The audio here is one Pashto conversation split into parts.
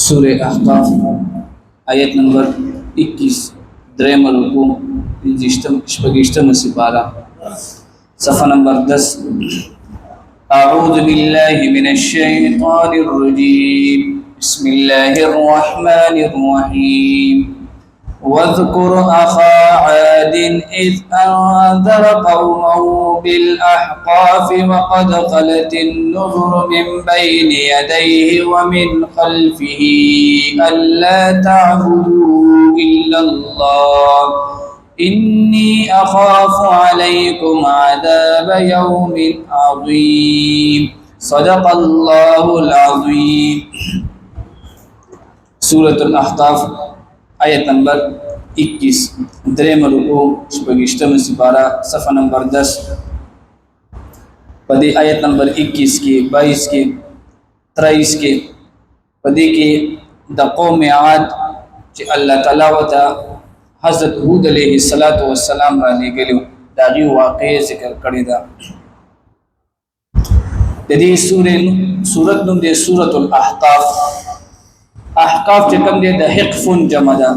سورہ احقاف آیت نمبر 21 دریم رکوع شپږشتمه سپارہ صفحہ نمبر 10 اعوذ باللہ من الشیطان الرجیم بسم اللہ الرحمن الرحیم واذكر أخا عاد إذ أنذر قومه بالأحقاف وقد خلت النذر من بين يديه ومن خلفه ألا تعبدوا إلا الله إني أخاف عليكم عذاب يوم عظيم صدق الله العظيم سورة الأحقاف آیت نمبر 21 دریم رکوع شپږشتمه سپارہ صفحہ نمبر 10 پدې آیت نمبر 21 کې 22 کې 23 کې پدې کې د قوم عاد چې الله تعالی وته حضرت هود علیه السلام را لېږلو داغي واقعې ذکر کړی دا د دې سورۃ نوم دی سورۃ الاحقاف احقاف چې کوم دی د حقفن جمع ده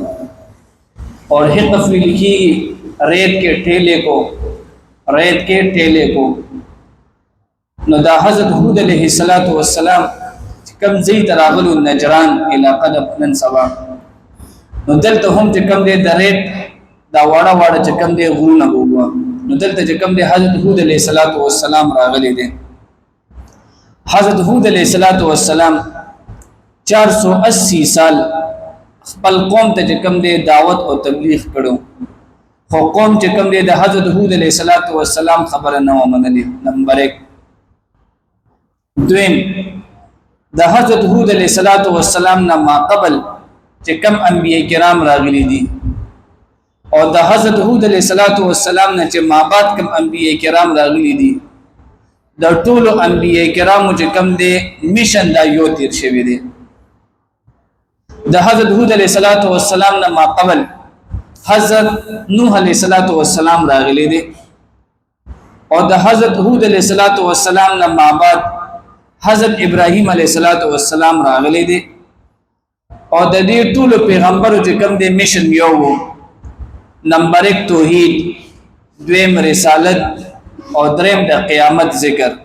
اور حقف لکھی ریت کے ٹھیلے کو نو دا حضرت هود علیہ السلام کم زی تراغلو نجران علاقه د نن سبا نو دلته هم چې کوم دی د ریت دا واړه چې کوم دی غرونه وګوا نو دلته چې کوم دی حضرت هود علیہ السلام راغلی دی حضرت هود علیہ السلام 480 سال خپل قوم ته کوم دی دعوت او تبلیغ کړو خو قوم چې کوم دی د حضرت هود علیه السلام خبره نه ومنلې نمبر 1 دویم د حضرت هود علیه السلام نه ما قبل چې کوم انبیاء کرام راغلي دي او د حضرت هود علیه السلام نه چې ما بعد کوم انبیاء کرام راغلي دي د ټولو انبیاء کرامو چې کوم دی میشن دا یو تیر شوی دی د حضرت هود علیہ السلام نه ما قبل حضرت نوح علیہ السلام راغلی دی او د حضرت هود علیہ السلام نه ما بعد حضرت ابراهیم علیہ السلام راغلی دی او د دې ټول پیغمبرو چې کوم دی میشن یو وو نمبر 1 توحید دویم رسالت او دریم د قیامت ذکر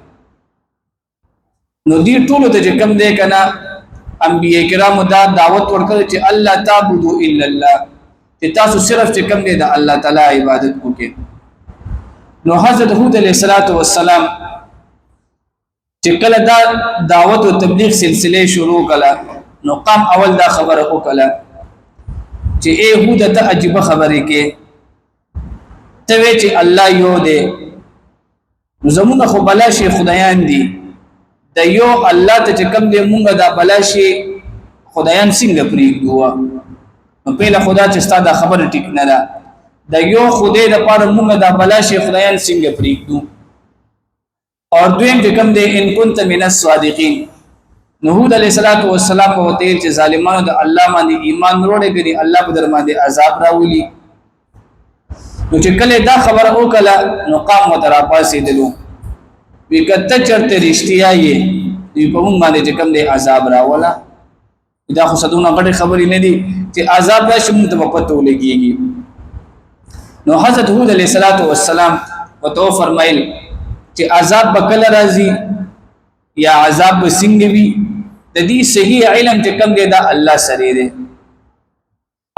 نو دې ټول ته کوم دی کنه انبیاء کرام دا دعوت ورکړي چې الله تعبدوا الا الله چې تاسو صرف چې کوم دی د الله تعالی عبادت وکړي نو حضرت هود علیہ السلام چې کله دا دعوت او تبلیغ سلسله شروع کړه نو قام اول دا خبره وکړه چې اے هود ته عجیب خبره کې ته وی چې الله یو دی زمونږ خو بلا شي خدایان دي د یو الله ته کوم دی مونږه دا بلاشي خدایان څنګه پریږدو نو په خدا چې ستاسو خبره ټیک نه ده د یو خدای د پاره مونږه دا بلاشي خدایان څنګه پریږدو اور دویم چې کوم دی ان كنت من الصادقین نو هود علیہ السلام په وتیل چې ظالمانو د الله باندې ایمان وروړي کړي الله په در باندې عذاب راولي نو چې کله دا خبره وکړه نو قام وتراپاسې دلو وی کته چرته رښتیا یې دی په موږ باندې کوم دی عذاب راولا دا خو صدونه غټه خبرې نه دي چې عذاب راشي موږ ته پته ولګيږي نو حضرت هود علیہ السلام وتو فرمایل چې عذاب بکله راځي یا عذاب څنګه وي د دې صحیح علم چې کوم دی دا الله سره دی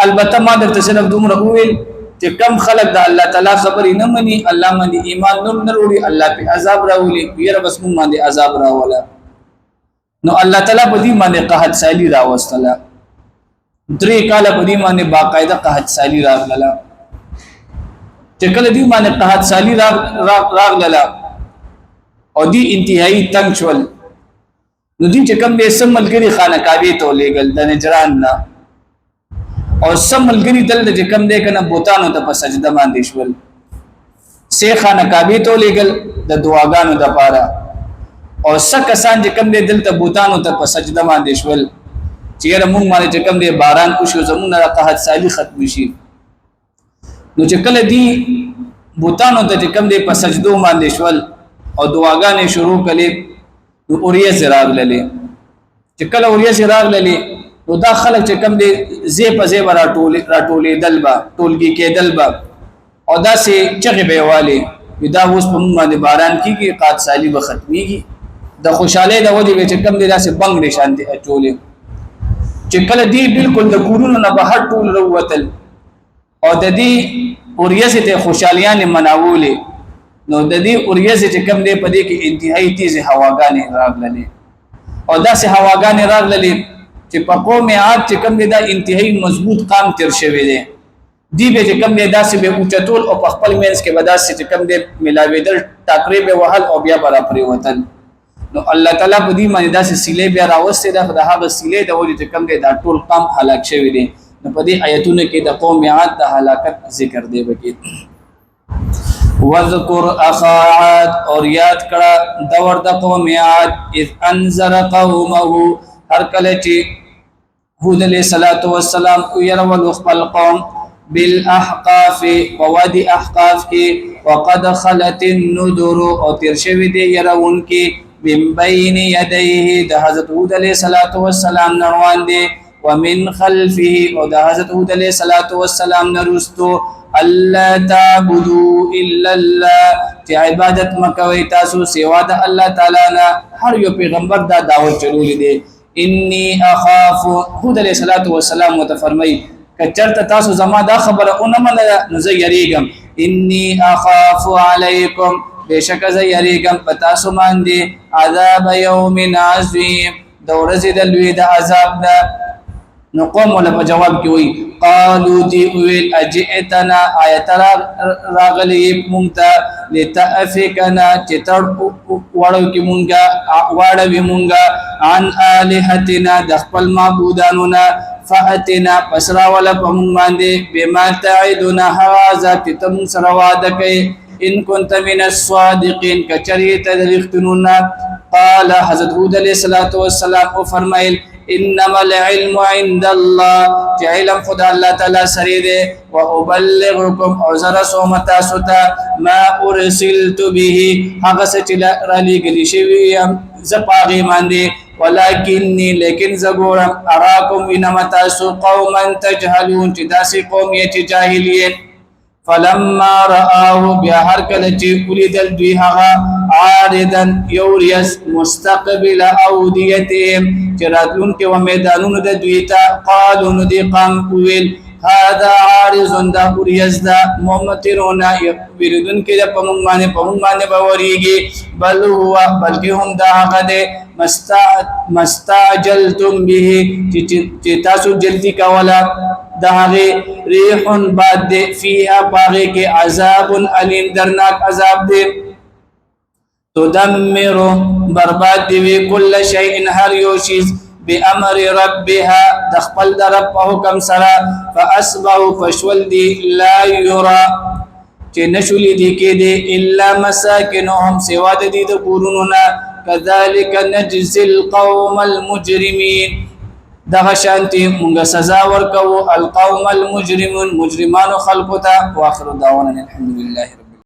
البته ما درته صرف دومره وویل چې کم خلق د الله تعالی خبرې نه مني الله باندې ایمان نه وروړي الله په عذاب راولي یره بس مونږ باندې عذاب راولا نو الله تعالی په دې باندې قحط سالی راوستله 3 کال په دې باندې باقاعده قحط سالی راغله چې کله دې باندې قحط سالی راغله او دې انتهایی تنگ شول نو دې چې کم به سمل کړي خانقاوي ته لېګل د نجران نه او سملګری دل د کم دی کنه بوتانو ته په سجده باندې شول سه خانقاوي ته لګل د دعاګانو د پاره او سکسان چې کم دی دل ته بوتانو ته په سجده باندې شول چې موږ باندې کم دی باران وشو زمونه قحط سالی ختم شي نو چې کله دی بوتانو ته کم دی په سجدو باندې شول او دعاګانې شروع کړي نو اوریه زراغ للی چې کله اوریه زراغ للی نو دا خلک چې کم دی زی په زی راټولې دلبا ټولګي کې دلبا او دا سه چغې به والي دا اوس په موږ باندې باران کیږي قات سالی به ختميږي د خوشاله د وجه چې کم دی دا سه بنګ نشان دي اچولې چې کله دی بالکل د کورونو نه بهر ټول وروتل او د دې اوریزه ته خوشالیان مناولې نو د دې اوریزه چې کم دی په دې کې انتهایی تیز هواګانې راغللې او دا سه هواګانې راغللې چې په قوم عاد چې کم دی دا انتهایی مضبوط قام تر شوی دی دی به چې کم دی دا سه به اوچتول او په خپل مینس کې بداس چې کم دی ملاویدل ټاکرې به وهل او بیا برا پرې وطن نو الله تعالی په دې باندې دا سه سیلې بیا راوسته دا د هغه سیلې د وجه چې کم دی دا ټول قام هلاک شوی دی نو په دې آیتونو کې د قوم عاد د هلاکت ذکر دی بکی وذکر اخا عاد اور یاد کړه دور د قوم عاد اذ انذر قومه هر کله چې هود علیہ الصلوۃ والسلام يرول خپل قوم بالاحقاف ووادي احقاف کې وقد خلت النذر او تیر شوی دی يرون کې من بين يديه د حضرت هود علیہ الصلوۃ والسلام نروان دی ومن خلفه او د حضرت هود علیہ الصلوۃ والسلام نرستو الله تعبدوا الا الله چې عبادت مکوي تاسو سوا د الله تعالی نه هر یو پیغمبر دا دعوت چلولې دي انی اخاف هود علیہ الصلوۃ والسلام متفرمی کچرت تاسو زما دا خبره اونمن نزیریګم انی اخاف علیکم بشک زیریګم پتا سو باندې عذاب یوم عظیم د ورځې د لوی د عذاب دا نو قوم ولا په جواب کې وی قالو دی ویل اجئتنا آیت راغلی مونږه لتافکنا چې تر وړو کې مونږه واړو مونږه عن الہتنا د خپل معبودانو نه فاتنا پسرا ولا پمون باندې بما تعدنا هذا تم سره وعده کوي ان كنت من الصادقين کچری تدریختنون قال حضرت هود علیہ الصلوۃ والسلام فرمایل انما العلم عند الله علم خدا الله تعالی سره ده وابلغكم عذر سومتا ستا ما ارسلت به هغه چې را لګلی شوی زپاغي باندې ولكنني لكن زغورم اراكم انما تاسو قوما تجهلون چې داسې قوم یې جاهلیت فلما رآه بیا هر کله چې ولیدل دوی هغه عارضا یوریس مستقبل اودیتهم چې راتلونکي و میدانونو د دوی ته قالوا ندی قام ویل هذا عارض دا اوریس دا ممطرون ویردون کې د پمون باندې باورېږي بل هو بلکې هم دا هغه ده مستعجلتم به چې تاسو جلدی کولا دهغه ریح باد فيها باغه کې عذاب الیم درناک عذاب دی تدمر برباد دی کل شیء هر یو شیز بامر ربها دخل رب په حکم سره فاصبحوا فشول دی لا یرا چې نشول دی کې دی الا مساکنهم سوا د دې د کورونو كذلك نجزي القوم المجرمين دغه شانتي مونږه سزا ورکو القوم المجرمون مجرمان خلقتا واخر دعوانا الحمد لله